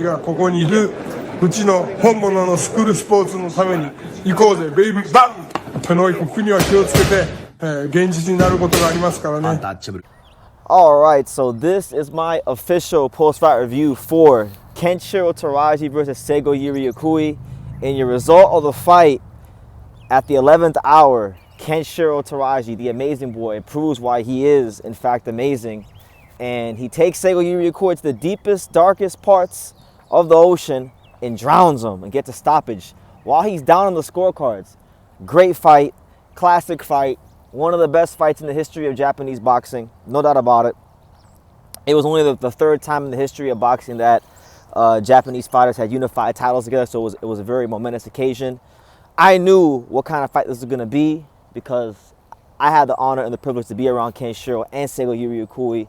がここにいるうちの本物のスクールスポーツのために行こうぜベイビーバンこの国は気をつけて、現実になることがありますからね。Alright, so this is my official post-fight review for Kenshiro Teraji versus Seigo Yuri Akui. And your result of the fight at the 11th hour, Kenshiro Teraji, the amazing boy, proves why he is in fact amazing. And he takes Seigo Yuri Akui to the deepest, darkest parts of the ocean and drowns him and gets a stoppage while he's down on the scorecards. Great fight, classic fight, one of the best fights in the history of Japanese boxing, no doubt about it. It was only the third time in the history of boxing that Japanese fighters had unified titles together, so it was a very momentous occasion. I knew what kind of fight this was going to be because I had the honor and the privilege to be around Kenshiro and Seigo Yuri Akui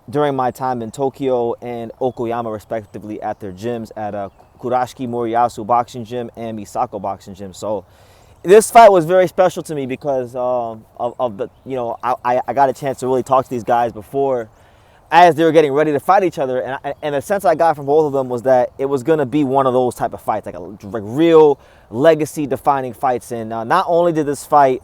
during my time in Tokyo and Okayama, respectively, at their gyms at Kurashiki Moriyasu Boxing Gym and Misako Boxing Gym. So this fight was very special to me because of the, I got a chance to really talk to these guys before as they were getting ready to fight each other. And the sense I got from both of them was that it was going to be one of those type of fights, like real legacy-defining fights. And not only did this fight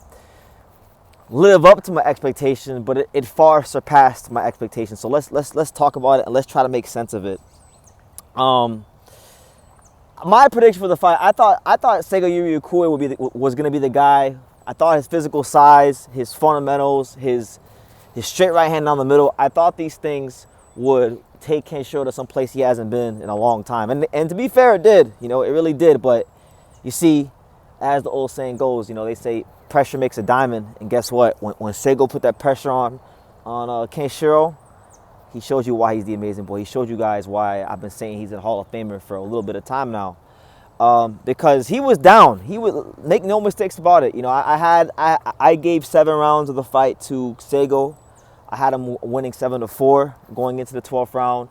live up to my expectations, but it far surpassed my expectations. So let's talk about it and let's try to make sense of it. My prediction for the fight, I thought Seigo Yuri Akui was going to be the guy. I thought his physical size, his fundamentals, his straight right hand down the middle, I thought these things would take Kenshiro to some place he hasn't been in a long time. And to be fair, it did. It really did. But you see, as the old saying goes, they say pressure makes a diamond. And guess what? When Seigo put that pressure on Kenshiro, he showed you why he's the amazing boy. He showed you guys why I've been saying he's a Hall of Famer for a little bit of time now. Because he was down. He would make no mistakes about it. I gave 7 rounds of the fight to Seigo. I had him winning 7-4 going into the 12th round.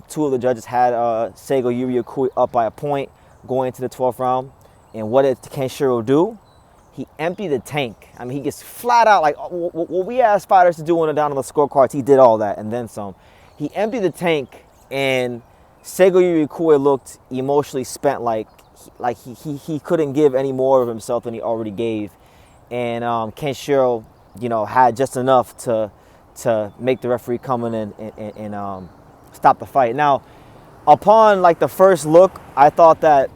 2 of the judges had Seigo Yuri Akui up by a point going into the 12th round. And what did Kenshiro do? He emptied the tank. I mean, he gets flat out like what we asked fighters to do when they're down on the scorecards. He did all that and then some. He emptied the tank, and Seigo Yuri Akui looked emotionally spent, like he couldn't give any more of himself than he already gave. And Kenshiro, had just enough to make the referee come in and stop the fight. Now, upon the first look, I thought that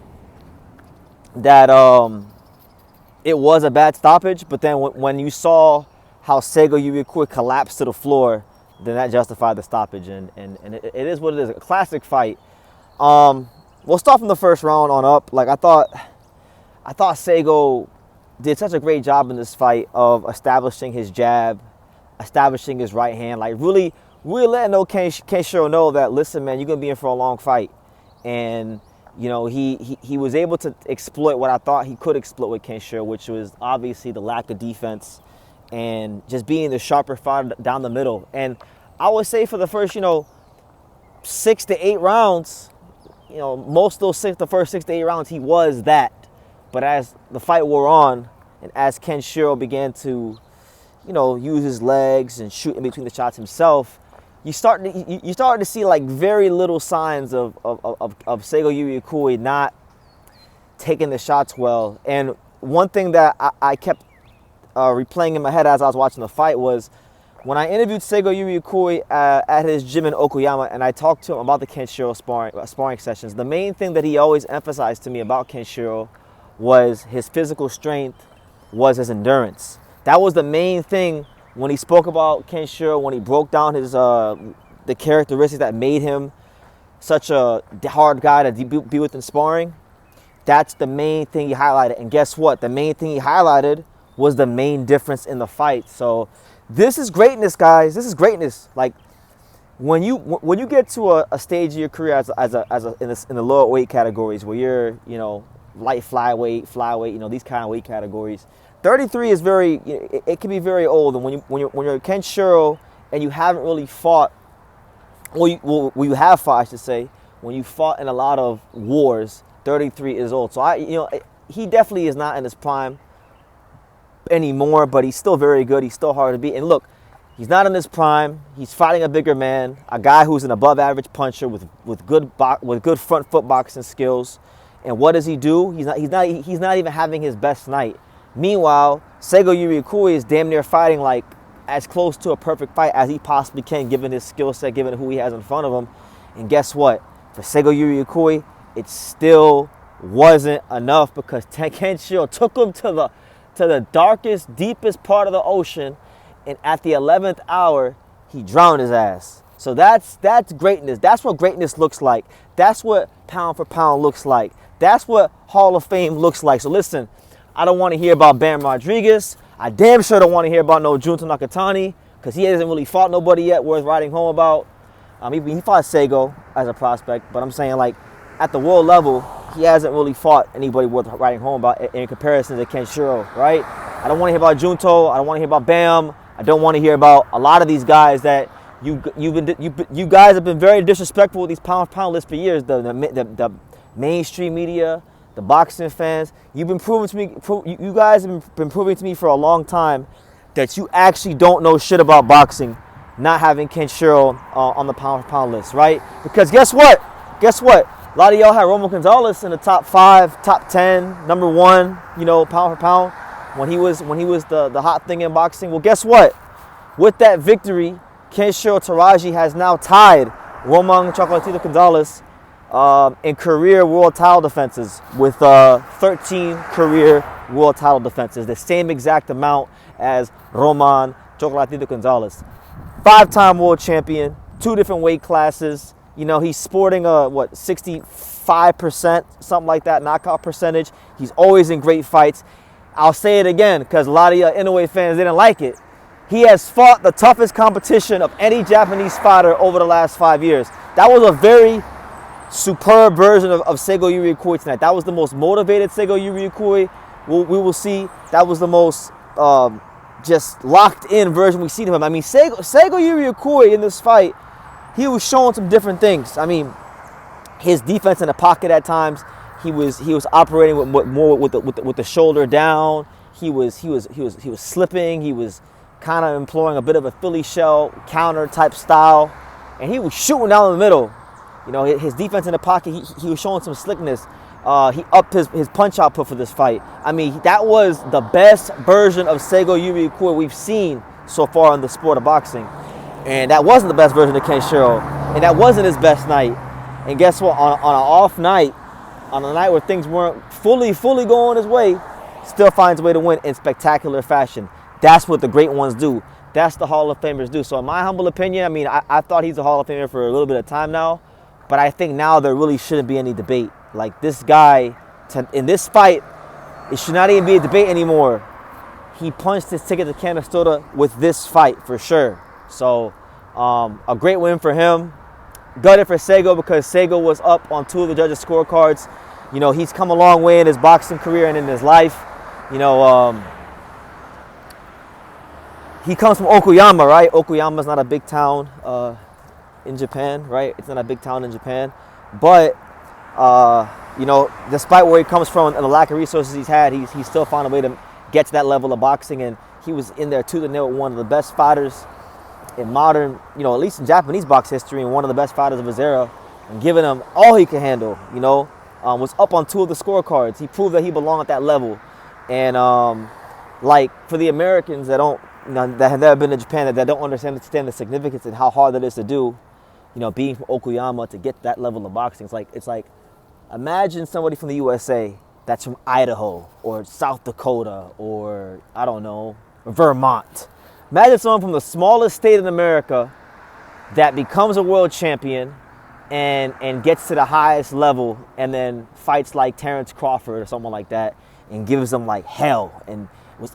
it was a bad stoppage, but then when you saw how Seigo Yuri Akui collapsed to the floor, then that justified the stoppage, and it is what it is. A classic fight. We'll start from the first round on up. I thought Seigo did such a great job in this fight of establishing his jab, establishing his right hand, really letting Kenshiro know that, listen, man, you're gonna be in for a long fight. And he was able to exploit what I thought he could exploit with Kenshiro, which was obviously the lack of defense and just being the sharper fighter down the middle. And I would say for the first, 6 to 8 rounds, most of the first 6 to 8 rounds, he was that. But as the fight wore on, and as Kenshiro began to, use his legs and shoot in between the shots himself, you started to see very little signs of Seigo Yuri Akui not taking the shots well. And one thing that I kept replaying in my head as I was watching the fight was when I interviewed Seigo Yuri Akui at his gym in Okayama, and I talked to him about the Kenshiro sparring sessions. The main thing that he always emphasized to me about Kenshiro was his physical strength, was his endurance. That was the main thing when he spoke about Kenshiro, when he broke down his the characteristics that made him such a hard guy to be with in sparring. That's the main thing he highlighted. And guess what? The main thing he highlighted was the main difference in the fight. So this is greatness, guys. This is greatness. When you get to a stage of your career in the lower weight categories where you're light flyweight, these kind of weight categories. 33 is it can be very old, and when you're Kenshiro and you haven't really fought, you have fought, I should say, when you fought in a lot of wars, 33 is old. So he definitely is not in his prime anymore, but he's still very good. He's still hard to beat. And look, He's not in his prime. He's fighting a bigger man, a guy who's an above-average puncher with good front foot boxing skills. And what does he do? He's not even having his best night. Meanwhile, Seigo Yuri Akui is damn near fighting like as close to a perfect fight as he possibly can, given his skill set, given who he has in front of him. And guess what? For Seigo Yuri Akui, it still wasn't enough because Kenshiro took him to the darkest, deepest part of the ocean. And at the 11th hour, he drowned his ass. So that's greatness. That's what greatness looks like. That's what pound for pound looks like. That's what Hall of Fame looks like. So listen, I don't want to hear about Bam Rodriguez. I damn sure don't want to hear about no Junto Nakatani because he hasn't really fought nobody yet worth writing home about. He fought Seigo as a prospect, but I'm saying like at the world level, he hasn't really fought anybody worth writing home about in comparison to Kenshiro, right? I don't want to hear about Junto. I don't want to hear about Bam. I don't want to hear about a lot of these guys that you guys have been very disrespectful with these pound for pound lists for years. The mainstream media, the boxing fans. You've been proving to me. You guys have been proving to me for a long time that you actually don't know shit about boxing, not having Kenshiro on the pound for pound list, right? Because guess what? Guess what? A lot of y'all had Romo Gonzalez in the top 5, top 10, number 1, pound for pound. When he was the hot thing in boxing. Well, guess what? With that victory, Kenshiro Teraji has now tied Roman Chocolatito Gonzalez in career world title defenses with 13 career world title defenses, the same exact amount as Roman Chocolatito Gonzalez. 5-time world champion, 2 different weight classes. He's sporting a 65%, something like that, knockout percentage. He's always in great fights. I'll say it again because a lot of your Inoue fans didn't like it. He has fought the toughest competition of any Japanese fighter over the last 5 years. That was a very superb version of Seigo Yuri Akui tonight. That was the most motivated Seigo Yuri Akui we will see. That was the most just locked-in version we see of him. I mean, Seigo Yuri Akui in this fight, he was showing some different things. I mean, his defense in the pocket at times. He was operating with the shoulder down. He was slipping. He was kind of employing a bit of a Philly shell counter type style, and he was shooting down the middle. His defense in the pocket. He was showing some slickness. He upped his punch output for this fight. I mean, that was the best version of Seigo Yuri Akui we've seen so far in the sport of boxing, and that wasn't the best version of Kenshiro, and that wasn't his best night. And guess what? On an off night. On a night where things weren't fully going his way, still finds a way to win in spectacular fashion. That's what the great ones do. That's the Hall of Famers do. So in my humble opinion, I mean, I thought he's a Hall of Famer for a little bit of time now, but I think now there really shouldn't be any debate. Like this guy, in this fight, it should not even be a debate anymore. He punched his ticket to Canastota with this fight for sure. So a great win for him. Gutted for Seigo because Seigo was up on 2 of the judges' scorecards. He's come a long way in his boxing career and in his life. He comes from Okuyama, right? Okuyama's not a big town in Japan, right? It's not a big town in Japan. But, despite where he comes from and the lack of resources he's had, he still found a way to get to that level of boxing. And he was in there tooth and nail with one of the best fighters in modern, at least in Japanese box history, and one of the best fighters of his era, and giving him all he could handle, was up on 2 of the scorecards. He proved that he belonged at that level. And for the Americans that that have never been to Japan, that don't understand the significance and how hard it is to do, being from Okuyama to get that level of boxing, it's like imagine somebody from the USA that's from Idaho or South Dakota or I don't know, Vermont. Imagine someone from the smallest state in America that becomes a world champion and gets to the highest level and then fights like Terrence Crawford or someone like that and gives them like hell. And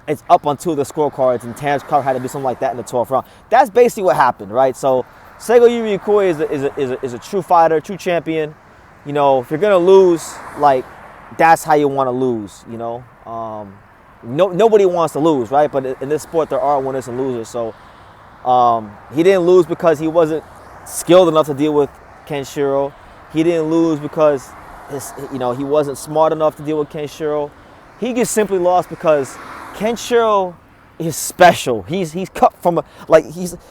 it's up on 2 of the scorecards and Terrence Crawford had to do something like that in the 12th round. That's basically what happened, right? So Seigo Yuri Akui is a true fighter, true champion. If you're going to lose, that's how you want to lose, Nobody wants to lose, right? But in this sport, there are winners and losers. So he didn't lose because he wasn't skilled enough to deal with Kenshiro. He didn't lose because he wasn't smart enough to deal with Kenshiro. He just simply lost because Kenshiro is special. He's cut from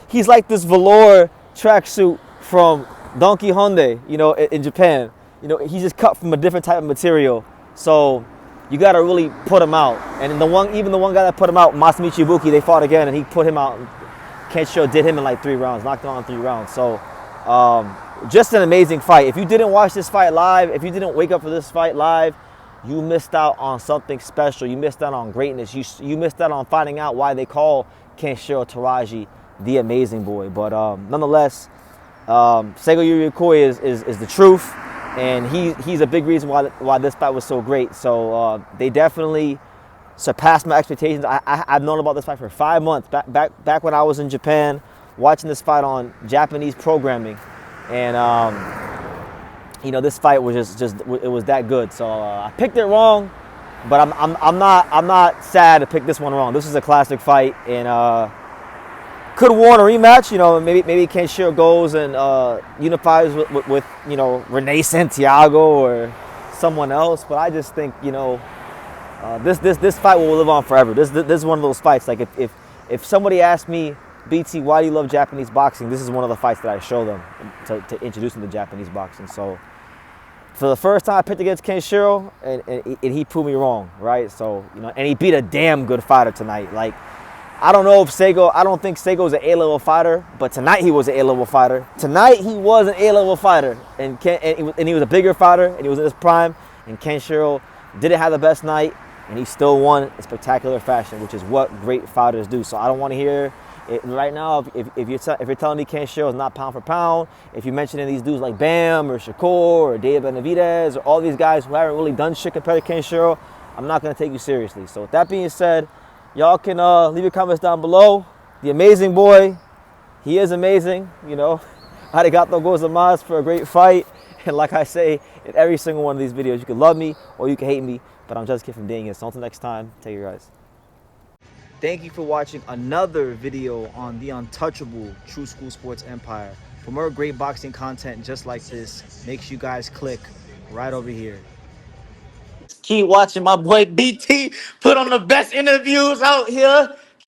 he's like this velour tracksuit from Donkey Hyundai, you know, in Japan. You know, he's just cut from a different type of material. So you gotta really put him out. And even the one guy that put him out, Masamichi Ibuki, they fought again and he put him out. Kenshiro did him in like 3 rounds, knocked him out in 3 rounds. So just an amazing fight. If you didn't watch this fight live, if you didn't wake up for this fight live, you missed out on something special. You missed out on greatness. You missed out on finding out why they call Kenshiro Teraji the amazing boy. But nonetheless, Seigo Yuri Akui is the truth, and he's a big reason why this fight was so great. So they definitely surpassed my expectations. I've known about this fight for 5 months, back when I was in Japan, watching this fight on Japanese programming, and you know, this fight was just it was that good. So I picked it wrong, but I'm not sad to pick this one wrong. This is a classic fight, and could have won a rematch. You know, maybe Kenshiro goes and unifies with you know, Rene Santiago or someone else. But I just think, you know, this fight will live on forever. This is one of those fights. Like if somebody asked me, BT, why do you love Japanese boxing? This is one of the fights that I show them to introduce them to Japanese boxing. So for the first time I picked against Kenshiro, and he proved me wrong, right? So, you know, and he beat a damn good fighter tonight. Like, I don't think Seigo's an A-level fighter, but tonight he was an A-level fighter. Tonight he was an A-level fighter, and he was a bigger fighter, and he was in his prime, and Kenshiro didn't have the best night, and he still won in spectacular fashion, which is what great fighters do. So I don't want to hear it right now. If you're telling me Kenshiro is not pound for pound, if you're mentioning these dudes like Bam or Shakur or Dave Benavidez or all these guys who haven't really done shit compared to Kenshiro, I'm not going to take you seriously. So with that being said, y'all can leave your comments down below. The amazing boy, he is amazing, you know. Arigato gozaimasu for a great fight. And like I say in every single one of these videos, you can love me or you can hate me, but I'm just a kid from Dang It. So until next time, take care, guys. Thank you for watching another video on the untouchable True School Sports Empire. For more great boxing content just like this, make sure you guys click right over here. Keep watching my boy BT put on the best interviews out here.